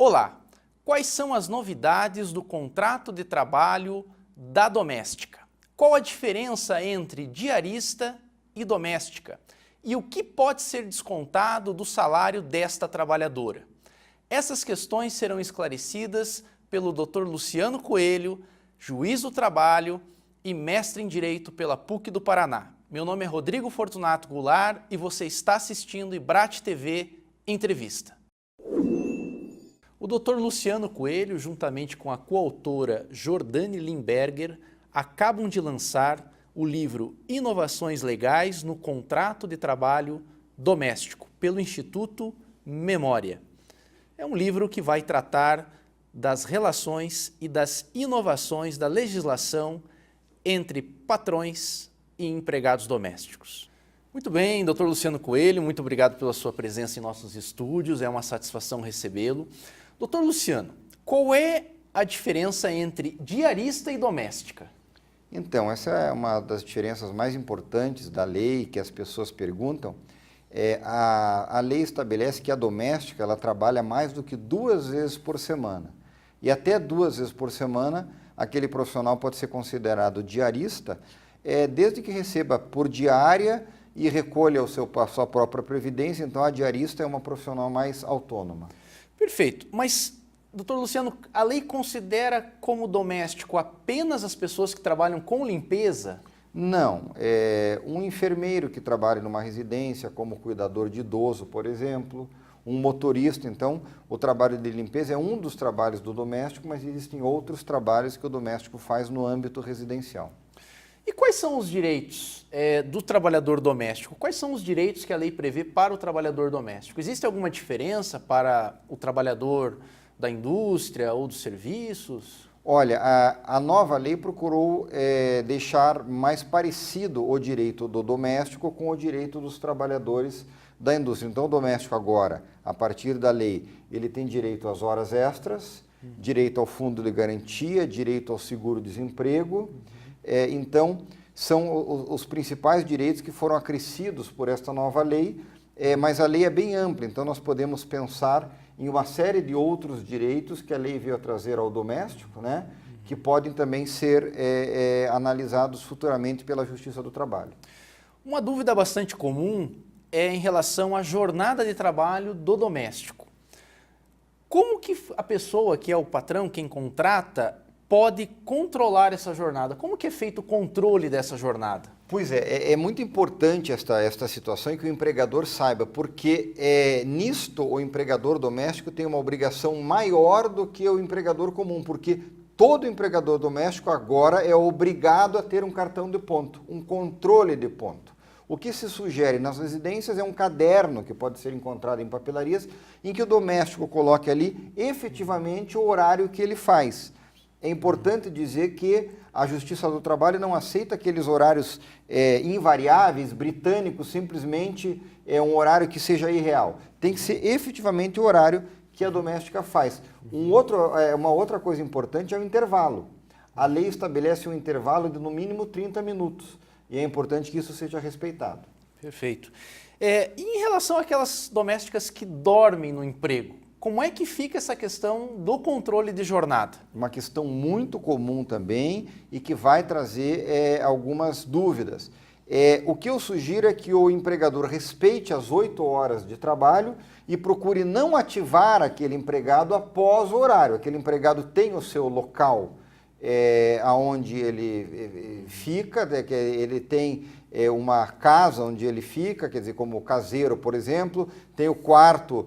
Olá, quais são as novidades do contrato de trabalho da doméstica? Qual a diferença entre diarista e doméstica? E o que pode ser descontado do salário desta trabalhadora? Essas questões serão esclarecidas pelo Dr. Luciano Coelho, juiz do trabalho e mestre em Direito pela PUC do Paraná. Meu nome é Rodrigo Fortunato Goulart e você está assistindo Ibrat TV Entrevista. O Dr. Luciano Coelho, juntamente com a coautora Jordane Limberger, acabam de lançar o livro Inovações Legais no Contrato de Trabalho Doméstico, pelo Instituto Memória. É um livro que vai tratar das relações e das inovações da legislação entre patrões e empregados domésticos. Muito bem, Dr. Luciano Coelho, muito obrigado pela sua presença em nossos estúdios, é uma satisfação recebê-lo. Dr. Luciano, qual é a diferença entre diarista e doméstica? Então, essa é uma das diferenças mais importantes da lei que as pessoas perguntam. A lei estabelece que a doméstica ela trabalha mais do que 2 vezes por semana. E até 2 vezes por semana, aquele profissional pode ser considerado diarista, desde que receba por diária e recolha a sua própria previdência. Então, a diarista é uma profissional mais autônoma. Perfeito, mas, doutor Luciano, a lei considera como doméstico apenas as pessoas que trabalham com limpeza? Não, um enfermeiro que trabalha numa residência como cuidador de idoso, por exemplo, um motorista. Então, o trabalho de limpeza é um dos trabalhos do doméstico, mas existem outros trabalhos que o doméstico faz no âmbito residencial. E quais são os direitos do trabalhador doméstico? Quais são os direitos que a lei prevê para o trabalhador doméstico? Existe alguma diferença para o trabalhador da indústria ou dos serviços? Olha, a nova lei procurou deixar mais parecido o direito do doméstico com o direito dos trabalhadores da indústria. Então, o doméstico agora, a partir da lei, ele tem direito às horas extras, direito ao fundo de garantia, direito ao seguro-desemprego. Então, são os principais direitos que foram acrescidos por esta nova lei, mas a lei é bem ampla, então nós podemos pensar em uma série de outros direitos que a lei veio a trazer ao doméstico, né, que podem também ser analisados futuramente pela Justiça do Trabalho. Uma dúvida bastante comum é em relação à jornada de trabalho do doméstico. Como que a pessoa que é o patrão, quem contrata, pode controlar essa jornada? Como que é feito o controle dessa jornada? Pois é muito importante esta situação e que o empregador saiba, porque nisto o empregador doméstico tem uma obrigação maior do que o empregador comum, porque todo empregador doméstico agora é obrigado a ter um cartão de ponto, um controle de ponto. O que se sugere nas residências é um caderno que pode ser encontrado em papelarias, em que o doméstico coloque ali efetivamente o horário que ele faz. É importante dizer que a Justiça do Trabalho não aceita aqueles horários invariáveis, britânicos, simplesmente um horário que seja irreal. Tem que ser efetivamente o horário que a doméstica faz. Uma outra coisa importante é o intervalo. A lei estabelece um intervalo de no mínimo 30 minutos e é importante que isso seja respeitado. Perfeito. E em relação àquelas domésticas que dormem no emprego, como é que fica essa questão do controle de jornada? Uma questão muito comum também e que vai trazer algumas dúvidas. O que eu sugiro é que o empregador respeite as 8 horas de trabalho e procure não ativar aquele empregado após o horário. Aquele empregado tem o seu local onde ele fica, ele tem uma casa onde ele fica, quer dizer, como caseiro, por exemplo, tem o quarto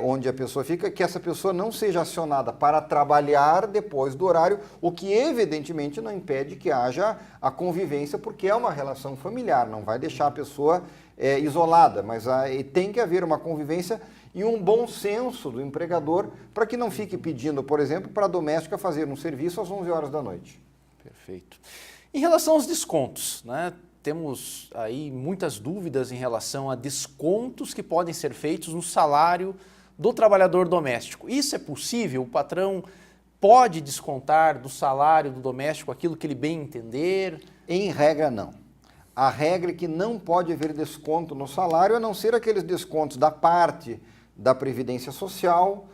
onde a pessoa fica, que essa pessoa não seja acionada para trabalhar depois do horário, o que evidentemente não impede que haja a convivência, porque é uma relação familiar, não vai deixar a pessoa isolada, mas tem que haver uma convivência e um bom senso do empregador para que não fique pedindo, por exemplo, para a doméstica fazer um serviço às 11 horas da noite. Perfeito. Em relação aos descontos, né? Temos aí muitas dúvidas em relação a descontos que podem ser feitos no salário do trabalhador doméstico. Isso é possível? O patrão pode descontar do salário do doméstico aquilo que ele bem entender? Em regra, não. A regra é que não pode haver desconto no salário, a não ser aqueles descontos da parte da Previdência Social,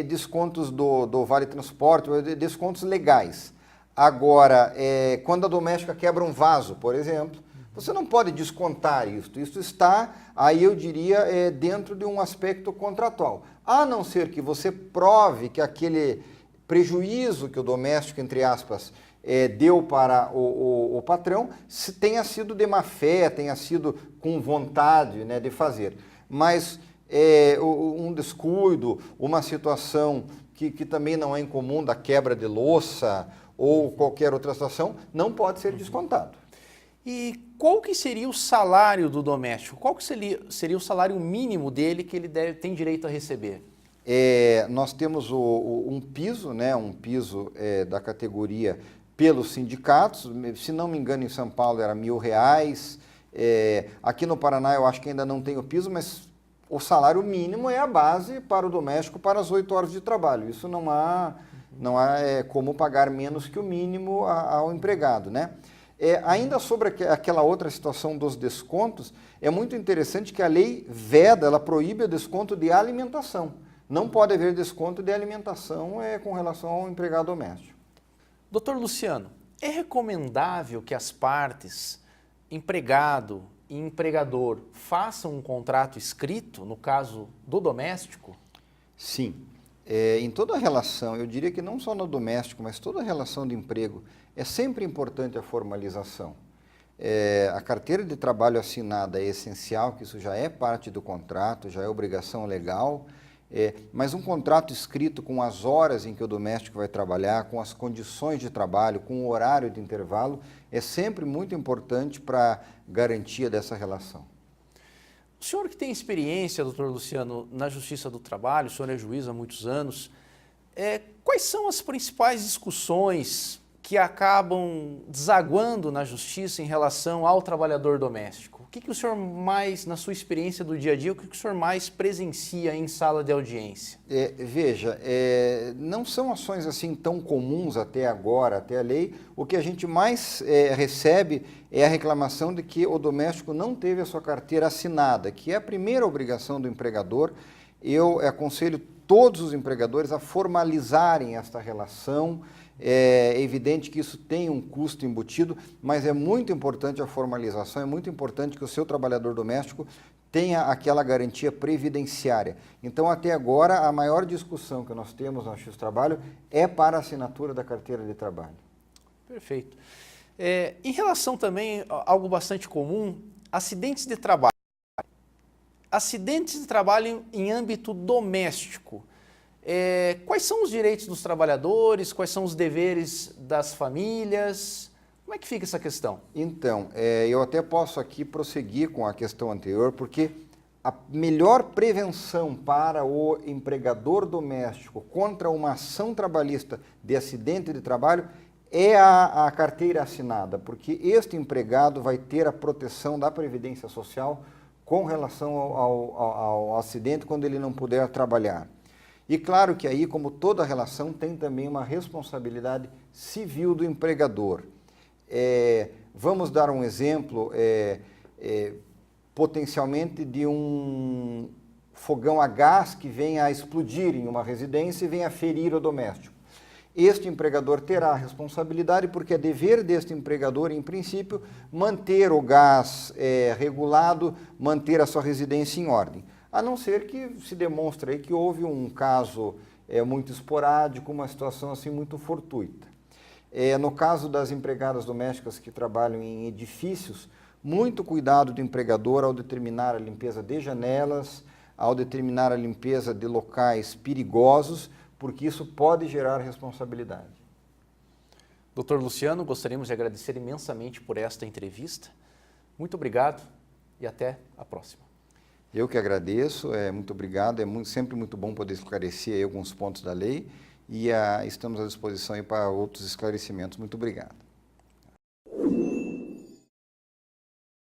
descontos do Vale Transporte, descontos legais. Agora, quando a doméstica quebra um vaso, por exemplo, você não pode descontar isso. Isso está, aí eu diria, dentro de um aspecto contratual. A não ser que você prove que aquele prejuízo que o doméstico, entre aspas, deu para o patrão, se tenha sido de má fé, tenha sido com vontade, né, de fazer. Mas um descuido, uma situação que também não é incomum da quebra de louça ou qualquer outra situação, não pode ser descontado. E qual que seria o salário do doméstico? Qual que seria o salário mínimo dele que ele tem direito a receber? Nós temos um piso, né, um piso da categoria pelos sindicatos, se não me engano em São Paulo era R$1.000, aqui no Paraná eu acho que ainda não tem o piso, mas o salário mínimo é a base para o doméstico para as 8 horas de trabalho, isso não há como pagar menos que o mínimo ao empregado, né? Ainda sobre aquela outra situação dos descontos, é muito interessante que a lei veda, ela proíbe o desconto de alimentação. Não pode haver desconto de alimentação com relação ao empregado doméstico. Doutor Luciano, é recomendável que as partes, empregado e empregador, façam um contrato escrito, no caso do doméstico? Sim. Em toda relação, eu diria que não só no doméstico, mas toda relação de emprego, é sempre importante a formalização. A carteira de trabalho assinada é essencial, que isso já é parte do contrato, já é obrigação legal, mas um contrato escrito com as horas em que o doméstico vai trabalhar, com as condições de trabalho, com o horário de intervalo, é sempre muito importante para a garantia dessa relação. O senhor que tem experiência, doutor Luciano, na Justiça do Trabalho, o senhor é juiz há muitos anos, quais são as principais discussões que acabam desaguando na Justiça em relação ao trabalhador doméstico? O que o senhor mais, na sua experiência do dia a dia, o que o senhor mais presencia em sala de audiência? Veja, não são ações assim tão comuns até agora, até a lei. O que a gente mais recebe é a reclamação de que o doméstico não teve a sua carteira assinada, que é a primeira obrigação do empregador. Eu aconselho todos os empregadores a formalizarem esta relação. É evidente que isso tem um custo embutido, mas é muito importante a formalização, é muito importante que o seu trabalhador doméstico tenha aquela garantia previdenciária. Então, até agora, a maior discussão que nós temos na Justiça do Trabalho é para a assinatura da carteira de trabalho. Perfeito. Em relação também a algo bastante comum, acidentes de trabalho. Acidentes de trabalho em âmbito doméstico. Quais são os direitos dos trabalhadores, quais são os deveres das famílias? Como é que fica essa questão? Então, eu até posso aqui prosseguir com a questão anterior, porque a melhor prevenção para o empregador doméstico contra uma ação trabalhista de acidente de trabalho é a carteira assinada, porque este empregado vai ter a proteção da Previdência Social com relação ao acidente quando ele não puder trabalhar. E claro que aí, como toda relação, tem também uma responsabilidade civil do empregador. Vamos dar um exemplo, potencialmente, de um fogão a gás que venha a explodir em uma residência e venha a ferir o doméstico. Este empregador terá a responsabilidade, porque é dever deste empregador, em princípio, manter o gás regulado, manter a sua residência em ordem. A não ser que se demonstre aí que houve um caso muito esporádico, uma situação assim muito fortuita. No caso das empregadas domésticas que trabalham em edifícios, muito cuidado do empregador ao determinar a limpeza de janelas, ao determinar a limpeza de locais perigosos, porque isso pode gerar responsabilidade. Doutor Luciano, gostaríamos de agradecer imensamente por esta entrevista. Muito obrigado e até a próxima. Eu que agradeço, muito obrigado, sempre muito bom poder esclarecer aí alguns pontos da lei e estamos à disposição aí para outros esclarecimentos. Muito obrigado.